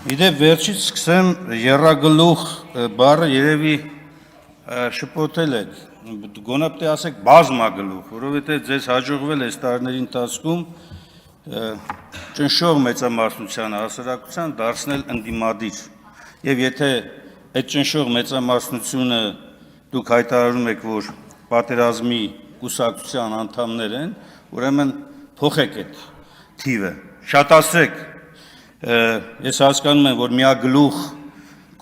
Իդեպ վերջից սկսեմ եռագլուխ բառը երևի շփոթել եք, գոնե պետք է ասեք բազմագլուխ, որովհետև ձեզ հաջողվել է այս տարիների ընթացքում ճնշող մեծամասնությանը հասարակության դարձնել ընդդիմադիր, եւ եթե այդ ճնշող մեծամասնությունը դուք հայտարարում եք, որ պատերազմի կուսակցության անդամներ են, ուրեմն փոխեք այդ թիվը, շատացրեք։ Ես հասկանում եմ, որ միագլուխ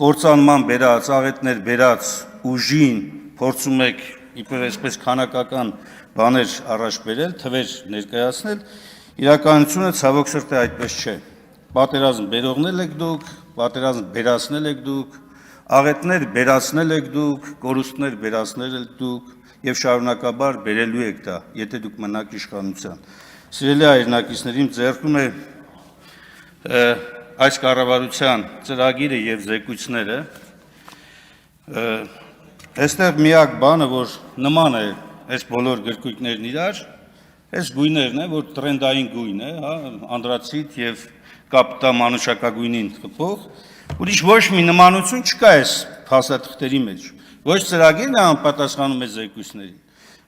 կործանման բերած, աղետներ բերած ուժին փորձում եք իբր այսպես քանակական բաներ առաջ բերել, թվեր ներկայացնել, իրականությունը ցավոք սրտի այդպես չէ։ Պատերազմ բերողնել եք դուք, պատերազմ բերացնել եք դուք, աղետներ բերացնել եք դուք, կորուստներ բերացնել եք դուք եւ շարունակաբար բերելու եք դա, եթե դուք մնաք իշխանության։ Սիրելի հայրենակիցներ, իմ ձեռքում է այս կառավարության ծրագիրը եւ զեկույցները, այստեղ միակ բանը, որ նման է այս բոլոր գրքույկներն իրար, այս գույներն է, որ տրենդային գույն է, անդրացիտ եւ կապտամանուշակագույնին խփող, ուրիշ ոչ մի նմանություն չկա այս փաստաթղթերի մեջ, ոչ ծրագիրն է անպատասխանում այս զեկույցներին,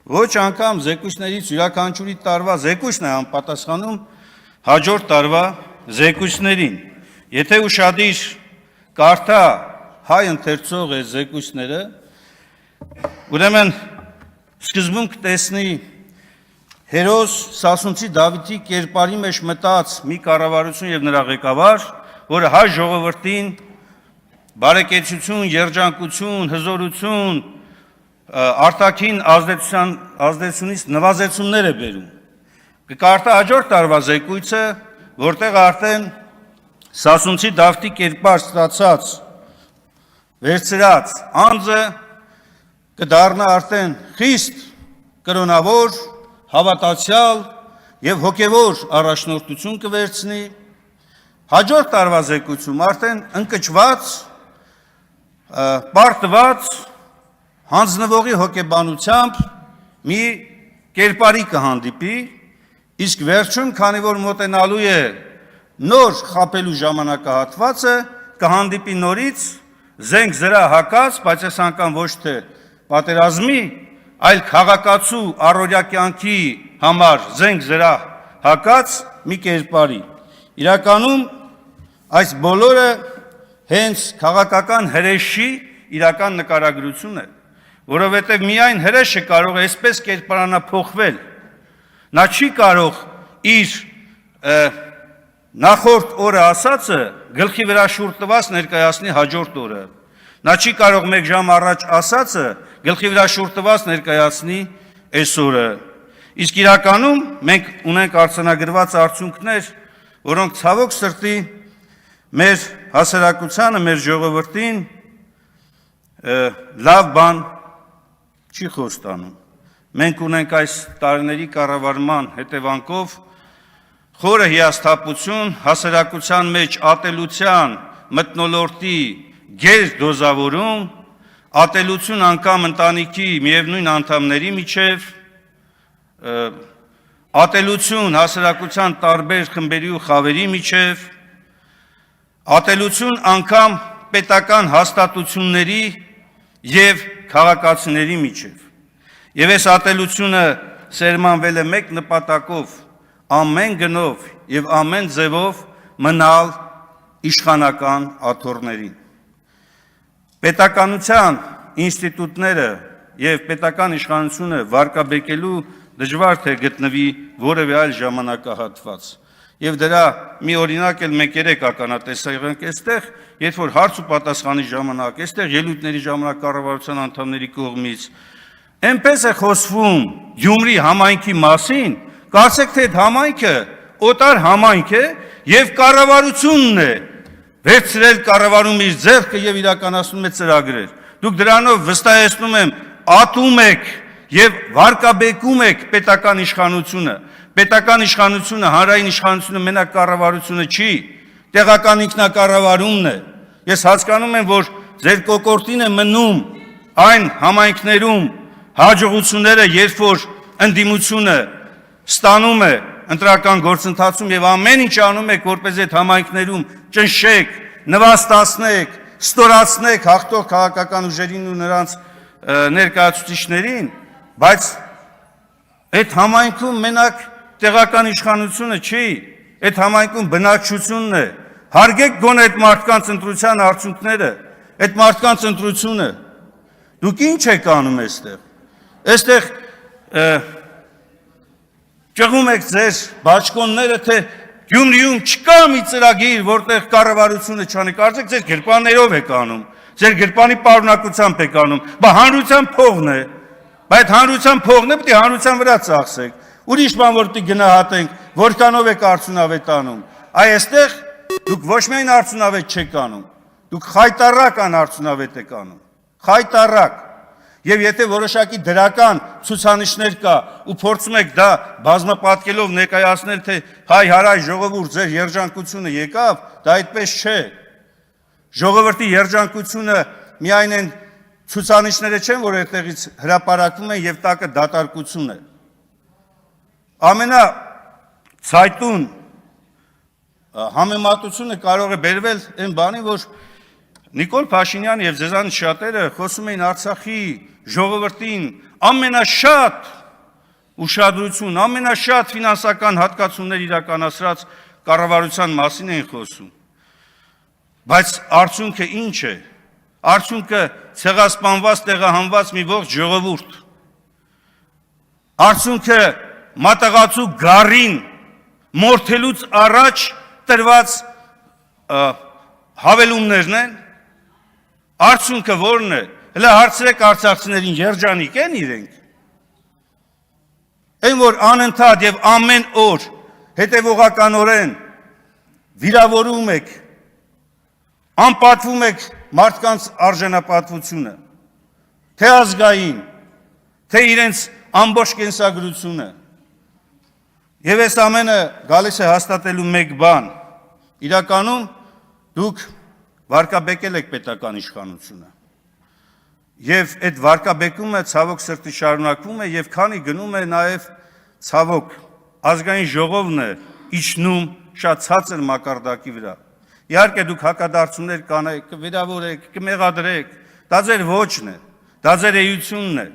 ոչ անգամ զեկույցներից յուրաքանչյուրի տարվա զեկույցն է անպատասխանում հաջորդ տարվա զեկույցներին, եթե ուշադիր կարդա հայ ընթերցող այս զեկույցները, ուրեմն սկզբում կտեսնի հերոս Սասունցի Դավիթի կերպարի մեջ մտած մի կառավարություն եւ նրա ղեկավար, որը հայ ժողովրդին բարեկեցություն, երջանկություն, հզորություն, արտաքին ազդեցությունից նվազեցումներ է բերում։ Կկարդա հաջորդ տարվա զեկույցը, որտեղ արդեն Սասունցի Դավթի կերպար ստացած վերցրած անձը կդառնա արդեն խիստ կրոնավոր, հավատացյալ եւ հոգեվոր առաջնորդություն կվերցնի, հաջորդ տարվա զեկույցում արդեն ընկճված, պարտված, հանձնվողի հոգեբանությամբ մի կերպարի կհանդիպի, իսկ վերջում, քանի որ մոտենալու է նոր խաբելու ժամանակահատվածը, կհանդիպի նորից զենք զրահ հակած, բայց այս անգամ ոչ թե պատերազմի, այլ քաղաքացու առօրյա կյանքի համար զենք զրահ հակած մի կերպարի։ Իրականում այս բոլորը հենց քաղաքական հրեշի իրական նկարագրություն է, որովհետև միայն հրեշը կարող է այսպես կերպարանափոխվել։ Նա չի կարող իր նախորդ օրը ասածը գլխի վրա շուռ տված ներկայացնի հաջորդ օրը։ Նա չի կարող մեկ ժամ առաջ ասածը գլխի վրա շուռ տված ներկայացնի այսօրը։ Իսկ իրականում մենք ունենք արձանագրված արդյունքներ, որոնք ցավոք սրտի մեր հասարակությանը, մեր ժողովրդին լավ բան չի խոստանում։ Մենք ունենք այս տարիների կառավարման հետևանքով խորը հիասթափություն, հասարակության մեջ ատելության մթնոլորտի գեր դոզավորում, ատելություն անգամ ընտանիքի միևնույն անդամների միջև, ատելություն հասարակության տարբեր խմբերի ու խավերի միջև, ատելություն անգամ պետական հաստատությունների եւ քաղաքացիների միջև։ Եվ այս ատելությունը սերմանվել է մեկ նպատակով, ամեն գնով եւ ամեն ձևով մնալ իշխանական աթոռներին։ Պետականության ինստիտուտները եւ պետական իշխանությունը վարկաբեկելու դժվար թե գտնվի որևէ այլ ժամանակահատված։ Եվ դրա մի օրինակ էլ մենք երեք ականատեսել ենք այստեղ, երբ որ հարց ու պատասխանի ժամանակ, այստեղ ելույթների ժամանակ կառավարության անդամների կողմից այնպես է խոսվում Գյումրի համայնքի մասին, կարծեք թե այդ համայնքը օտար համայնք է եւ կառավարությունն է վերցրել կառավարում իր ձեռքը եւ իրականացնում է ծրագրեր։ Դուք դրանով վստահեցնում եմ ատում եք եւ վարկաբեկում եք պետական իշխանությունը։ Պետական իշխանությունը, հանրային իշխանությունը մենակ կառավարությունը չի, տեղական ինքնակառավարումն է։ Ես հասկանում եմ, որ ձեր կոկորտին է մնում այն համայնքներում հաջողությունները, երբ որ ընդդիմությունը ստանում է ընտրական գործընթացում եւ ամեն ինչ անում եք, որպես այդ համայնքներում ճնշեք, նվաստացնեք, ստորացնեք հաղթող քաղաքական ուժերին ու նրանց ներկայացուցիչներին, բայց այդ համայնքում մենակ տեղական իշխանությունը չի, այդ համայնքում բնակչությունն է, հարգեք գոնե այդ մարդկանց ընտրության արդյունքները, այդ մարդկանց ընտրությունը, դուք ինչ եք անում այստեղ, այստեղ ճղում եք ձեր բաճկոնները, թե Գյումրիում չկա մի ծրագիր, որտեղ կառավարությունը չանի, կարծեք ձեր գրպաններով եք անում, ձեր գրպանի պարունակությամբ եք անում, բա հանրության փողն է, բայց հանրության փողն է, պետք է հանրության վրա ծախսեք, ուրիշ բան որ պետք է գնահատենք, որքանով եք արդյունավետ անում, այստեղ դուք ոչ միայն արդյունավետ չեք անում, դուք խայտառակ անարդյունավետ եք անում, խայտառակ, եւ եթե որոշակի դրական ցուցանիշներ կա ու փորձում եք դա բազմապատկելով ներկայացնել, թե հայ հարայ ժողովուրդ ձեր երջանկությունը եկավ, դա այդպես չէ, ժողովրդի երջանկությունը միայն այն ցուցանիշները չեն, որ այդտեղից հրապարակվում են եւ տակը դատարկություն է, ամենացայտուն համեմատությունը կարող է բերվել այն բանի, որ Նիկոլ Փաշինյանը եւ ձեզանից շատերը խոսում էին Արցախի ժողովրդին ամենաշատ ուշադրություն, ամենաշատ ֆինանսական հատկացումներ իրականացրած կառավարության մասին էին խոսում, բայց արդյունքը ինչ է, արդյունքը ցեղասպանված, տեղահանված մի ողջ ժողովուրդ, արդյունքը մատաղացու գարին մորթելուց առաջ տրված հավելումներն են, արդյունքը որն է, հլը հարցրեք արցախցիներին երջանիկ են իրենք, այն որ անընդհատ եւ ամեն օր հետևողականորեն վիրավորում եք, անպատվում եք մարդկանց արժանապատվությունը, թե ազգային, թե իրենց ամբողջ կենսագրությունը, եւ այս ամենը գալիս է հաստատելու մեկ բան, իրականում դուք վարկաբեկել եք պետական իշխանությունը եւ այդ վարկաբեկումը ցավոք սրտի շարունակվում է եւ քանի գնում է նաեւ ցավոք ազգային ժողովն է իջնում շատ ցածր մակարդակի վրա իհարկե դուք հակադարձություններ կանեք, կվիրավորեք, կմեղադրեք, դա ձեր ոճն է, դա ձեր էությունն է,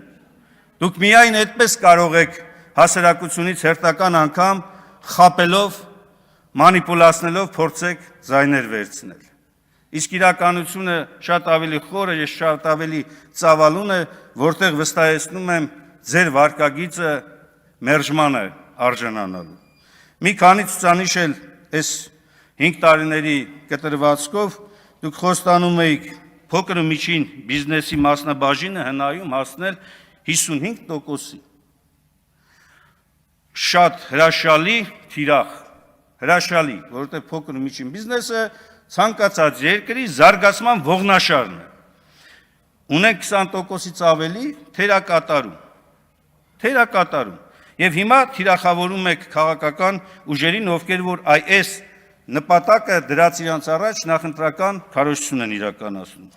դուք միայն այդպես կարող եք հասարակությունից հերթական անգամ խապելով, մանիպուլացնելով փորձեք ձայներ վերցնել Իսկ իրականությունը շատ ավելի խորը եւ շատ ավելի ծավալուն է, որտեղ վստահեցնում եմ ձեր վարկագիծը մերժման է արժանանալու։ Մի քանի ցուցանիշ էլ այս 5 տարիների կտրվածքով դուք խոստանում եք փոքր ու միջին բիզնեսի մասնաբաժինը հնայում հասնել 55%-ի։ Շատ հրաշալի թիրախ, հրաշալի, որովհետեւ փոքր ու միջին բիզնեսը ցանկացած երկրի զարգացման ողնաշարն է։ Ունենք 20%-ից ավելի թերակատարում։ Եվ հիմա թիրախավորում եք քաղաքական ուժերին, ովքեր որ այս նպատակը դրած իրանց առաջ նախընտրական քարոզություն են իրականացնում։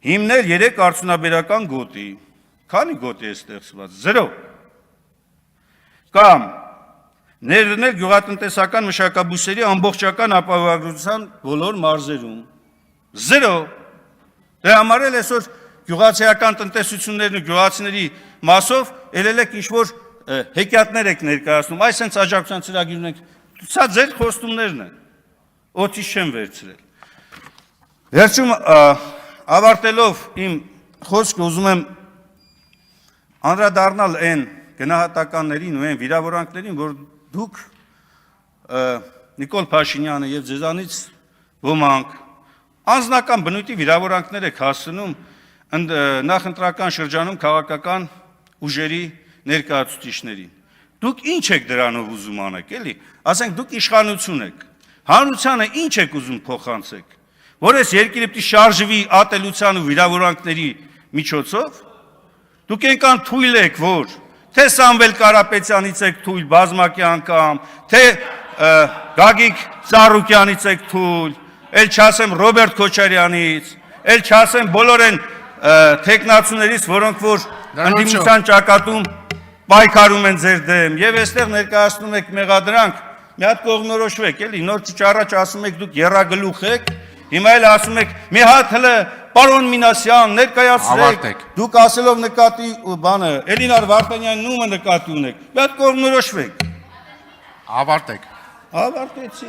Հիմնել 3 արդյունաբերական գոտի, քանի գոտի է ստեղծված, 0։ Կամ ներդնել գյուղատնտեսական մշակաբույսերի ամբողջական ապահովագրության բոլոր մարզերում, 0։ Դե համարել այսօր գյուղացիական տնտեսություններն ու գյուղացիների մասով ելել եք ինչ-որ հեքիաթներ եք ներկայացնում, այս հենց աջակցության ծրագիր ունենք, սա ձեր խոստումներն են, օդից չեմ վերցրել։ Վերջում ավարտելով իմ խոսքը ուզում եմ անդրադառնալ այն գնահատականներին ու այն վիրավորանքներին, որ դուք Նիկոլ Փաշինյանը եւ ձեզանից ոմանք անձնական բնույթի վիրավորանքներ եք հասցնում նախընտրական շրջանում քաղաքական ուժերի ներկայացուցիչներին։ Դուք ինչ եք դրանով ուզում անեք, էլի։ Ասենք դուք իշխանություն եք։ Հանրությանը ինչ եք ուզում փոխանցեք, որ այս երկիրը պիտի շարժվի ատելության ու վիրավորանքների միջոցով։ Դուք այնքան թույլ եք, որ թե Սամվել Կարապետյանից եք թույլ բազմակի անգամ, թե Գագիկ Ծառուկյանից եք թույլ, էլ չասեմ Ռոբերտ Քոչարյանից, էլ չասեմ բոլոր այն տեխնացուներից, որոնք որ ընդդիմության ճակատում պայքարում են ձեր դեմ, եւ այստեղ ներկայացնում եք մեղադրանք, մի հատ կողմնորոշվեք, էլի, նոր քիչ առաջ ասում եք դուք երրագլուխ եք, Հիմա էլ ասում եք մի հատ հələ պարոն Մինասյան ներկայացրեք, դուք ասելով նկատի բանը Էլինար Վարդանյանն ումը նկատի ունեք, մի հատ կողմնորոշվեք։ Ավարտեք։ Ավարտեցի։